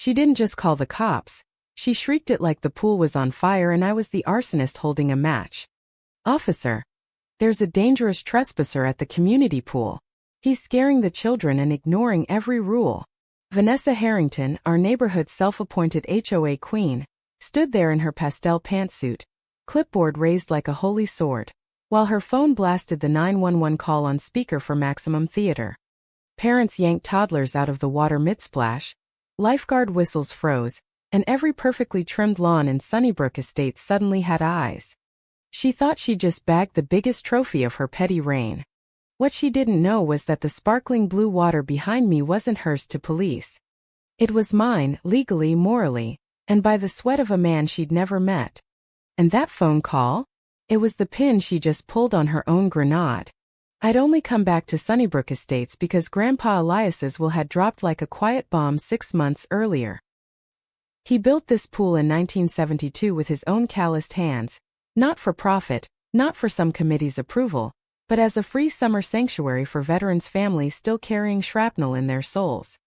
She didn't just call the cops. She shrieked it like the pool was on fire and I was the arsonist holding a match. "Officer, there's a dangerous trespasser at the community pool. He's scaring the children and ignoring every rule." Vanessa Harrington, our neighborhood's self-appointed HOA queen, stood there in her pastel pantsuit, clipboard raised like a holy sword, while her phone blasted the 911 call on speaker for maximum theater. Parents yanked toddlers out of the water mid-splash, lifeguard whistles froze, and every perfectly trimmed lawn in Sunnybrook Estates suddenly had eyes. She thought she'd just bagged the biggest trophy of her petty reign. What she didn't know was that the sparkling blue water behind me wasn't hers to police. It was mine, legally, morally, and by the sweat of a man she'd never met. And that phone call? It was the pin she just pulled on her own grenade. I'd only come back to Sunnybrook Estates because Grandpa Elias's will had dropped like a quiet bomb 6 months earlier. He built this pool in 1972 with his own calloused hands, not for profit, not for some committee's approval, but as a free summer sanctuary for veterans' families still carrying shrapnel in their souls.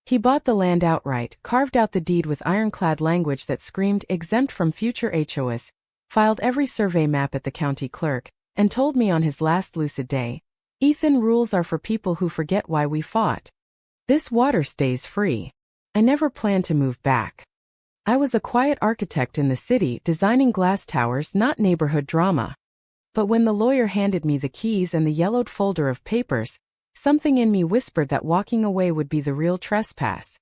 He bought the land outright, carved out the deed with ironclad language that screamed exempt from future HOAs, filed every survey map at the county clerk, and told me on his last lucid day, "Ethan, rules are for people who forget why we fought. This water stays free." I never planned to move back. I was a quiet architect in the city designing glass towers, not neighborhood drama. But when the lawyer handed me the keys and the yellowed folder of papers, something in me whispered that walking away would be the real trespass.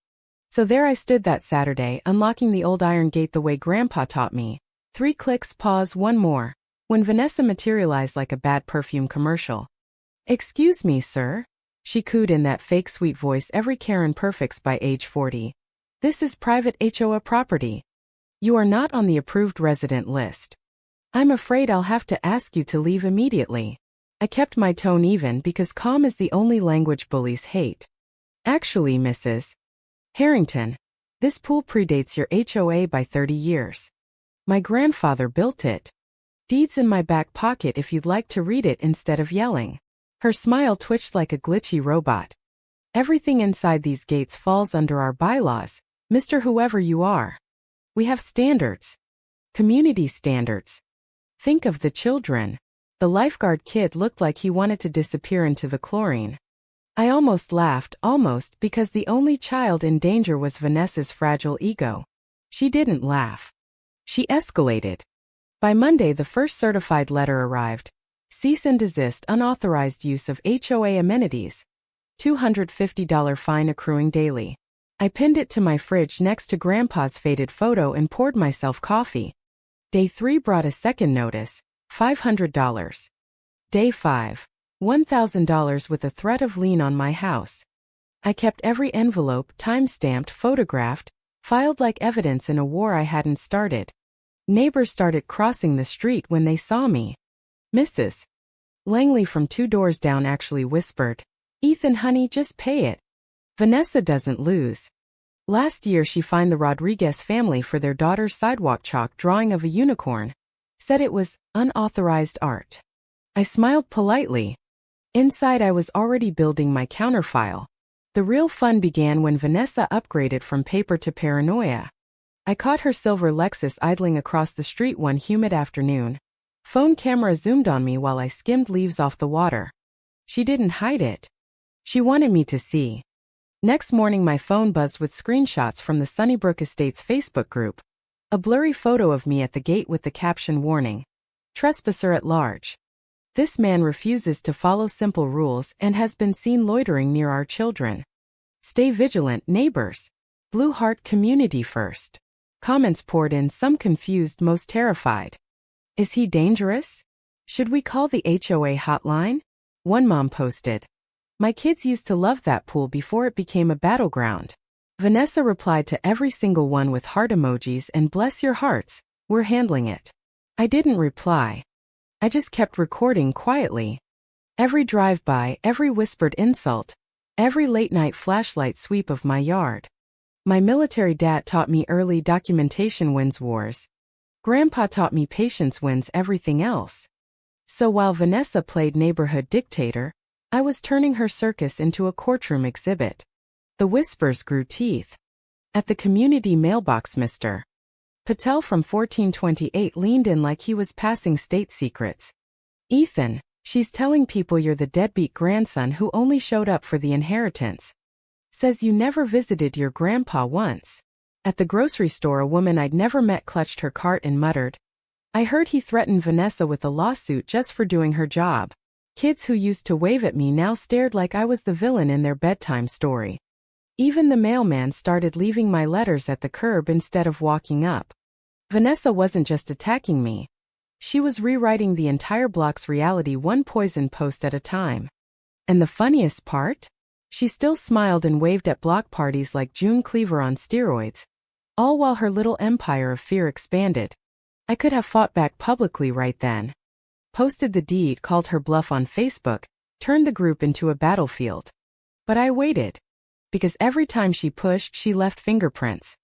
So there I stood that Saturday, unlocking the old iron gate the way Grandpa taught me. 3 clicks, pause, 1 more. When Vanessa materialized like a bad perfume commercial. "Excuse me, sir," she cooed in that fake sweet voice every Karen perfects by age 40. "This is private HOA property. You are not on the approved resident list. I'm afraid I'll have to ask you to leave immediately." I kept my tone even because calm is the only language bullies hate. "Actually, Mrs. Harrington, this pool predates your HOA by 30 years. My grandfather built it. Deed's in my back pocket if you'd like to read it instead of yelling." Her smile twitched like a glitchy robot. "Everything inside these gates falls under our bylaws, Mr. Whoever you are. We have standards. Community standards. Think of the children." The lifeguard kid looked like he wanted to disappear into the chlorine. I almost laughed, because the only child in danger was Vanessa's fragile ego. She didn't laugh. She escalated. By Monday, the first certified letter arrived. Cease and desist unauthorized use of HOA amenities. $250 fine accruing daily. I pinned it to my fridge next to Grandpa's faded photo and poured myself coffee. Day 3 brought a second notice, $500. Day 5, $1,000 with a threat of lien on my house. I kept every envelope, time-stamped, photographed, filed like evidence in a war I hadn't started. Neighbors started crossing the street when they saw me. Mrs. Langley from 2 doors down actually whispered, "Ethan, honey, just pay it. Vanessa doesn't lose." Last year she fined the Rodriguez family for their daughter's sidewalk chalk drawing of a unicorn. Said it was unauthorized art. I smiled politely. Inside I was already building my counterfile. The real fun began when Vanessa upgraded from paper to paranoia. I caught her silver Lexus idling across the street one humid afternoon. Phone camera zoomed on me while I skimmed leaves off the water. She didn't hide it. She wanted me to see. Next morning my phone buzzed with screenshots from the Sunnybrook Estates Facebook group. A blurry photo of me at the gate with the caption warning, "Trespasser at large. This man refuses to follow simple rules and has been seen loitering near our children. Stay vigilant, neighbors. Blue Heart Community First." Comments poured in, some confused, most terrified. "Is he dangerous? Should we call the HOA hotline?" One mom posted, "My kids used to love that pool before it became a battleground." Vanessa replied to every single one with heart emojis and "bless your hearts, we're handling it." I didn't reply. I just kept recording quietly. Every drive-by, every whispered insult, every late-night flashlight sweep of my yard. My military dad taught me early documentation wins wars. Grandpa taught me patience wins everything else. So while Vanessa played neighborhood dictator, I was turning her circus into a courtroom exhibit. The whispers grew teeth. At the community mailbox, Mr. Patel from 1428 leaned in like he was passing state secrets. Ethan, she's telling people you're the deadbeat grandson who only showed up for the inheritance. Says you never visited your grandpa once. At the grocery store, a woman I'd never met clutched her cart and muttered, I heard he threatened Vanessa with a lawsuit just for doing her job. Kids who used to wave at me now stared like I was the villain in their bedtime story. Even the mailman started leaving my letters at the curb instead of walking up. Vanessa wasn't just attacking me. She was rewriting the entire block's reality one poison post at a time. And the funniest part? She still smiled and waved at block parties like June Cleaver on steroids, all while her little empire of fear expanded. I could have fought back publicly right then. Posted the deed, called her bluff on Facebook, turned the group into a battlefield. But I waited. Because every time she pushed, she left fingerprints.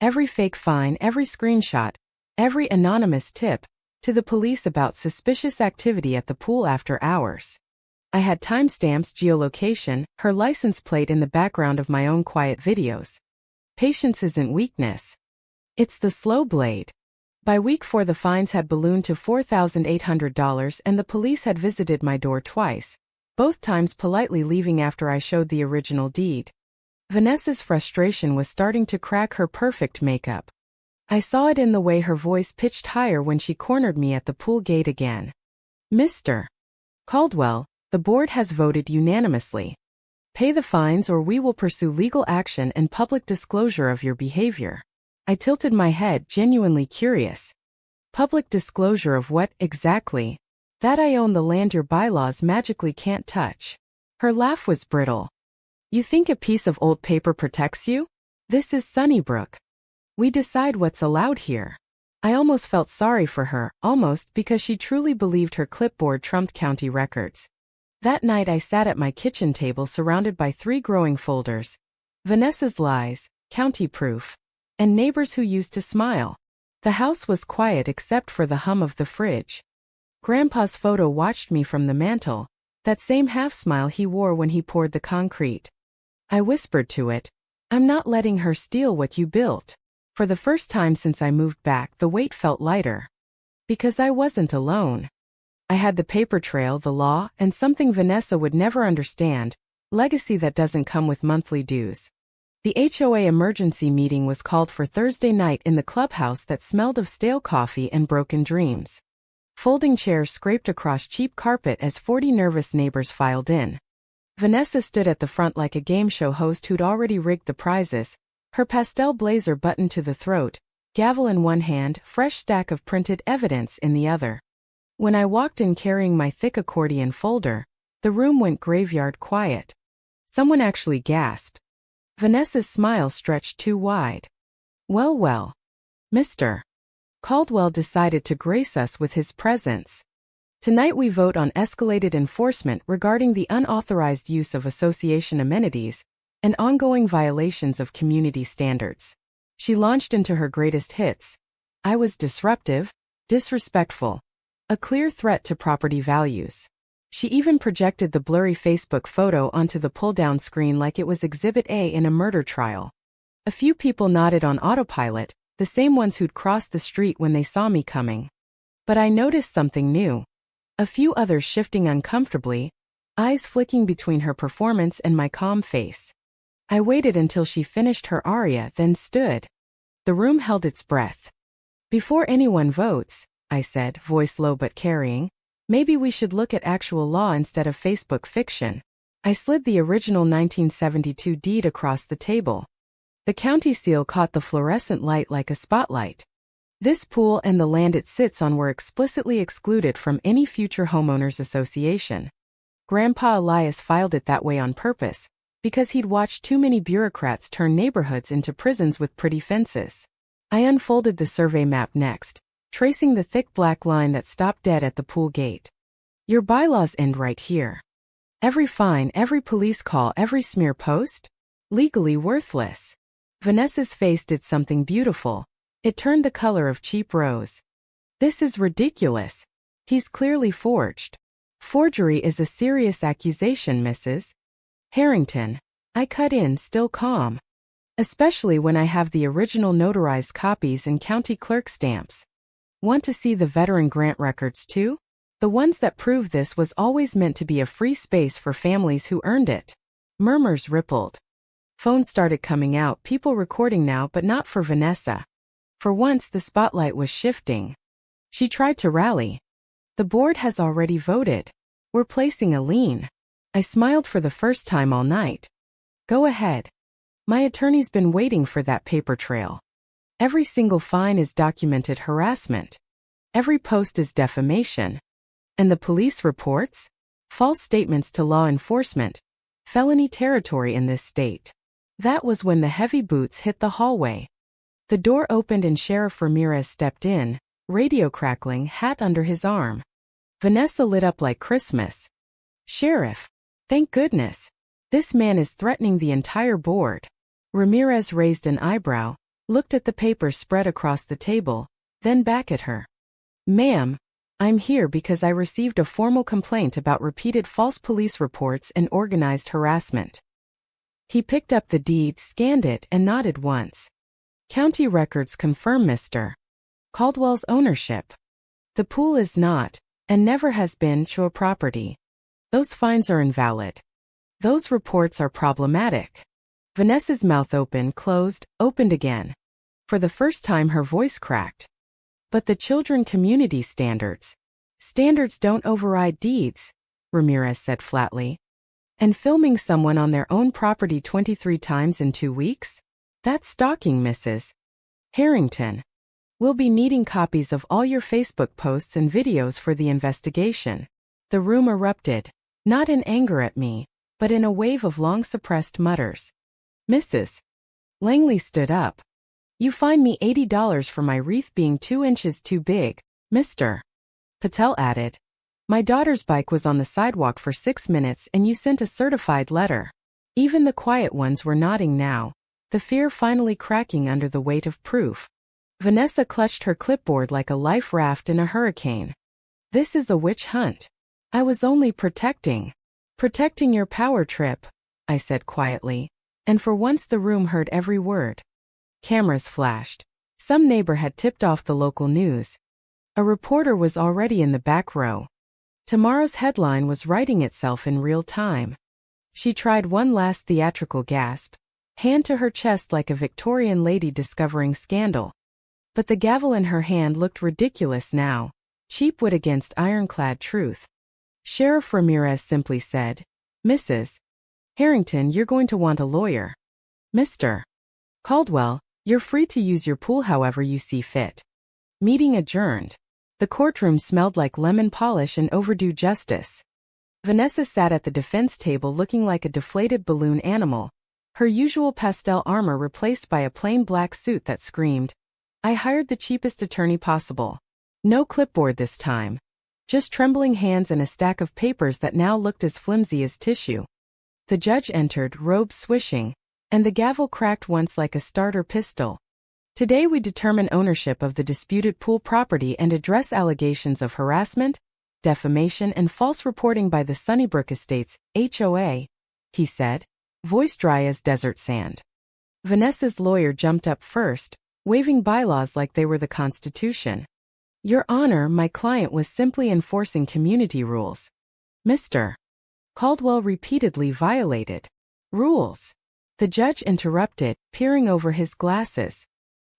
Every fake fine, every screenshot, every anonymous tip to the police about suspicious activity at the pool after hours. I had timestamps, geolocation, her license plate in the background of my own quiet videos. Patience isn't weakness. It's the slow blade. By week 4, the fines had ballooned to $4,800 and the police had visited my door twice, both times politely leaving after I showed the original deed. Vanessa's frustration was starting to crack her perfect makeup. I saw it in the way her voice pitched higher when she cornered me at the pool gate again. Mr. Caldwell, the board has voted unanimously. Pay the fines or we will pursue legal action and public disclosure of your behavior. I tilted my head, genuinely curious. Public disclosure of what, exactly? That I own the land your bylaws magically can't touch. Her laugh was brittle. You think a piece of old paper protects you? This is Sunnybrook. We decide what's allowed here. I almost felt sorry for her, almost, because she truly believed her clipboard trumped county records. That night I sat at my kitchen table surrounded by 3 growing folders. Vanessa's lies, county proof, and neighbors who used to smile. The house was quiet except for the hum of the fridge. Grandpa's photo watched me from the mantel, that same half-smile he wore when he poured the concrete. I whispered to it, I'm not letting her steal what you built. For the first time since I moved back, the weight felt lighter. Because I wasn't alone. I had the paper trail, the law, and something Vanessa would never understand, legacy that doesn't come with monthly dues. The HOA emergency meeting was called for Thursday night in the clubhouse that smelled of stale coffee and broken dreams. Folding chairs scraped across cheap carpet as 40 nervous neighbors filed in. Vanessa stood at the front like a game show host who'd already rigged the prizes, her pastel blazer buttoned to the throat, gavel in one hand, fresh stack of printed evidence in the other. When I walked in carrying my thick accordion folder, the room went graveyard quiet. Someone actually gasped. Vanessa's smile stretched too wide. Well, Mr. Caldwell decided to grace us with his presence. Tonight we vote on escalated enforcement regarding the unauthorized use of association amenities and ongoing violations of community standards. She launched into her greatest hits. I was disruptive, disrespectful, a clear threat to property values. She even projected the blurry Facebook photo onto the pull-down screen like it was Exhibit A in a murder trial. A few people nodded on autopilot, the same ones who'd crossed the street when they saw me coming. But I noticed something new. A few others shifting uncomfortably, eyes flicking between her performance and my calm face. I waited until she finished her aria, then stood. The room held its breath. Before anyone votes, I said, voice low but carrying, maybe we should look at actual law instead of Facebook fiction. I slid the original 1972 deed across the table. The county seal caught the fluorescent light like a spotlight. This pool and the land it sits on were explicitly excluded from any future homeowners association. Grandpa Elias filed it that way on purpose, because he'd watched too many bureaucrats turn neighborhoods into prisons with pretty fences. I unfolded the survey map next, tracing the thick black line that stopped dead at the pool gate. Your bylaws end right here. Every fine, every police call, every smear post? Legally worthless. Vanessa's face did something beautiful. It turned the color of cheap rose. This is ridiculous. He's clearly forged. Forgery is a serious accusation, Mrs. Harrington. I cut in, still calm. Especially when I have the original notarized copies and county clerk stamps. Want to see the veteran grant records too? The ones that prove this was always meant to be a free space for families who earned it. Murmurs rippled. Phones started coming out, people recording now, but not for Vanessa. For once the spotlight was shifting. She tried to rally. The board has already voted. We're placing a lien. I smiled for the first time all night. Go ahead. My attorney's been waiting for that paper trail. Every single fine is documented harassment. Every post is defamation. And the police reports? False statements to law enforcement. Felony territory in this state. That was when the heavy boots hit the hallway. The door opened and Sheriff Ramirez stepped in, radio crackling, hat under his arm. Vanessa lit up like Christmas. Sheriff. Thank goodness. This man is threatening the entire board. Ramirez raised an eyebrow, looked at the papers spread across the table, then back at her. Ma'am, I'm here because I received a formal complaint about repeated false police reports and organized harassment. He picked up the deed, scanned it, and nodded once. County records confirm Mr. Caldwell's ownership. The pool is not, and never has been, HOA property. Those fines are invalid. Those reports are problematic. Vanessa's mouth opened, closed, opened again. For the first time her voice cracked. But the children community standards. Standards don't override deeds, Ramirez said flatly. And filming someone on their own property 23 times in 2 weeks? That's stalking, Mrs. Harrington. We'll be needing copies of all your Facebook posts and videos for the investigation. The room erupted, not in anger at me, but in a wave of long-suppressed mutters. Mrs. Langley stood up. You fined me $80 for my wreath being 2 inches too big, Mr. Patel added. My daughter's bike was on the sidewalk for 6 minutes and you sent a certified letter. Even the quiet ones were nodding now, the fear finally cracking under the weight of proof. Vanessa clutched her clipboard like a life raft in a hurricane. This is a witch hunt. I was only protecting your power trip, I said quietly, and for once the room heard every word. Cameras flashed. Some neighbor had tipped off the local news. A reporter was already in the back row. Tomorrow's headline was writing itself in real time. She tried one last theatrical gasp, hand to her chest like a Victorian lady discovering scandal. But the gavel in her hand looked ridiculous now, cheap wit against ironclad truth. Sheriff Ramirez simply said, Mrs. Harrington, you're going to want a lawyer. Mr. Caldwell, you're free to use your pool however you see fit. Meeting adjourned. The courtroom smelled like lemon polish and overdue justice. Vanessa sat at the defense table looking like a deflated balloon animal, her usual pastel armor replaced by a plain black suit that screamed, I hired the cheapest attorney possible. No clipboard this time. Just trembling hands and a stack of papers that now looked as flimsy as tissue. The judge entered, robes swishing, and the gavel cracked once like a starter pistol. Today we determine ownership of the disputed pool property and address allegations of harassment, defamation, and false reporting by the Sunnybrook Estates, HOA, he said, voice dry as desert sand. Vanessa's lawyer jumped up first, waving bylaws like they were the Constitution. Your Honor, my client was simply enforcing community rules. Mr. Caldwell repeatedly violated rules. The judge interrupted, peering over his glasses.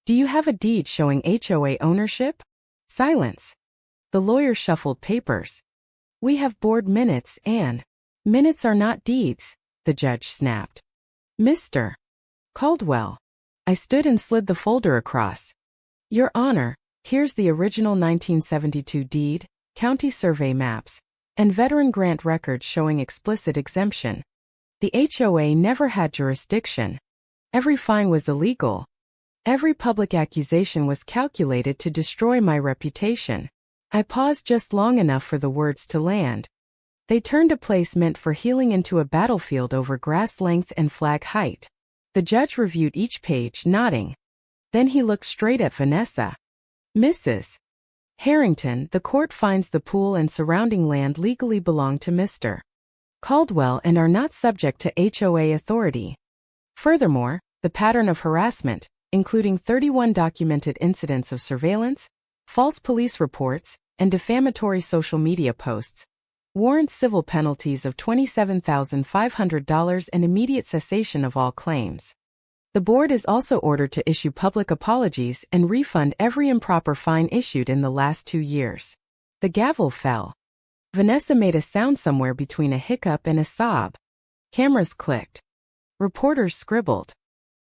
Do you have a deed showing HOA ownership? Silence. The lawyer shuffled papers. We have board minutes and minutes are not deeds, the judge snapped. Mr. Caldwell. I stood and slid the folder across. Your Honor, here's the original 1972 deed, county survey maps, and veteran grant records showing explicit exemption. The HOA never had jurisdiction. Every fine was illegal. Every public accusation was calculated to destroy my reputation. I paused just long enough for the words to land. They turned a place meant for healing into a battlefield over grass length and flag height. The judge reviewed each page, nodding. Then he looked straight at Vanessa. Mrs. Harrington, the court finds the pool and surrounding land legally belong to Mr. Caldwell and are not subject to HOA authority. Furthermore, The pattern of harassment, including 31 documented incidents of surveillance, false police reports, and defamatory social media posts, warrants civil penalties of $27,500 and immediate cessation of all claims. The board is also ordered to issue public apologies and refund every improper fine issued in the last 2 years. The gavel fell. Vanessa made a sound somewhere between a hiccup and a sob. Cameras clicked. Reporters scribbled.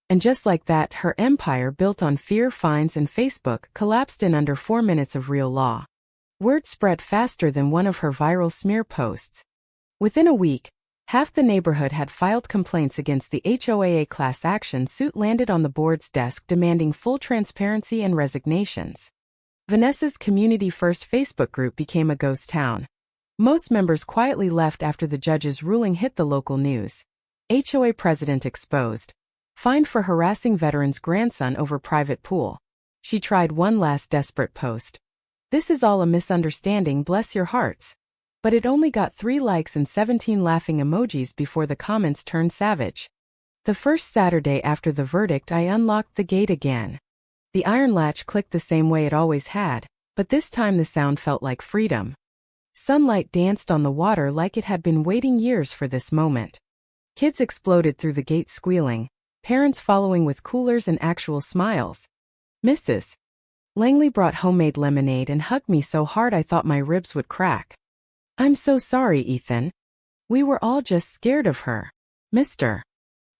And just like that, her empire built on fear, fines, and Facebook collapsed in under 4 minutes of real law. Word spread faster than one of her viral smear posts. Within a week, half the neighborhood had filed complaints against the HOA class action suit landed on the board's desk demanding full transparency and resignations. Vanessa's Community First Facebook group became a ghost town. Most members quietly left after the judge's ruling hit the local news. HOA president exposed. Fined for harassing veteran's grandson over private pool. She tried one last desperate post. This is all a misunderstanding, bless your hearts. But it only got 3 likes and 17 laughing emojis before the comments turned savage. The first Saturday after the verdict, I unlocked the gate again. The iron latch clicked the same way it always had, but this time the sound felt like freedom. Sunlight danced on the water like it had been waiting years for this moment. Kids exploded through the gate squealing, parents following with coolers and actual smiles. Mrs. Langley brought homemade lemonade and hugged me so hard I thought my ribs would crack. I'm so sorry, Ethan. We were all just scared of her. Mr.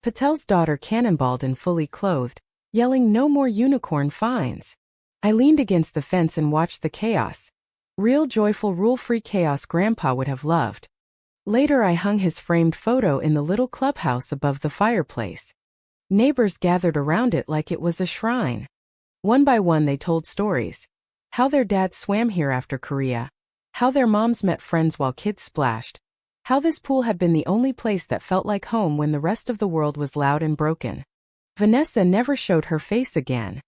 Patel's daughter cannonballed and fully clothed, yelling no more unicorn fines. I leaned against the fence and watched the chaos. Real joyful rule-free chaos Grandpa would have loved. Later I hung his framed photo in the little clubhouse above the fireplace. Neighbors gathered around it like it was a shrine. One by one they told stories. How their dads swam here after Korea. How their moms met friends while kids splashed. How this pool had been the only place that felt like home when the rest of the world was loud and broken. Vanessa never showed her face again.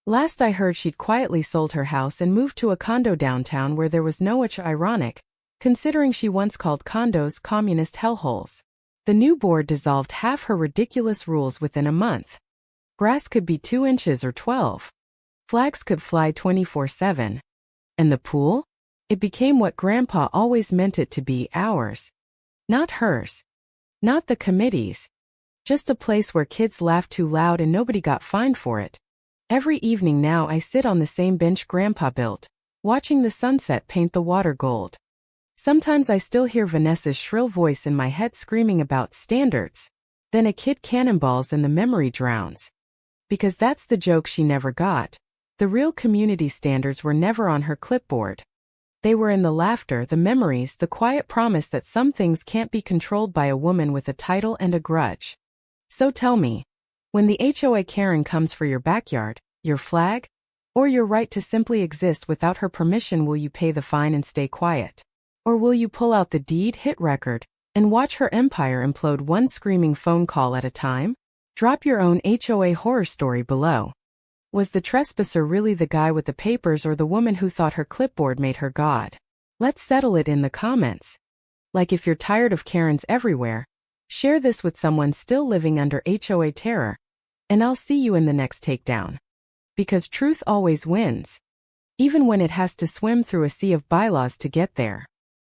Last I heard she'd quietly sold her house and moved to a condo downtown where there was no which ironic, considering she once called condos communist hellholes. The new board dissolved half her ridiculous rules within a month. Grass could be 2 inches or 12. Flags could fly 24/7. And the pool? It became what Grandpa always meant it to be, ours. Not hers. Not the committee's. Just a place where kids laughed too loud and nobody got fined for it. Every evening now I sit on the same bench Grandpa built, watching the sunset paint the water gold. Sometimes I still hear Vanessa's shrill voice in my head screaming about standards. Then a kid cannonballs and the memory drowns. Because that's the joke she never got. The real community standards were never on her clipboard. They were in the laughter, the memories, the quiet promise that some things can't be controlled by a woman with a title and a grudge. So tell me, when the HOA Karen comes for your backyard, your flag, or your right to simply exist without her permission, will you pay the fine and stay quiet? Or will you pull out the deed, hit record, and watch her empire implode one screaming phone call at a time? Drop your own HOA horror story below. Was the trespasser really the guy with the papers or the woman who thought her clipboard made her God? Let's settle it in the comments. Like, if you're tired of Karens everywhere, share this with someone still living under HOA terror. And I'll see you in the next takedown. Because truth always wins. Even when it has to swim through a sea of bylaws to get there.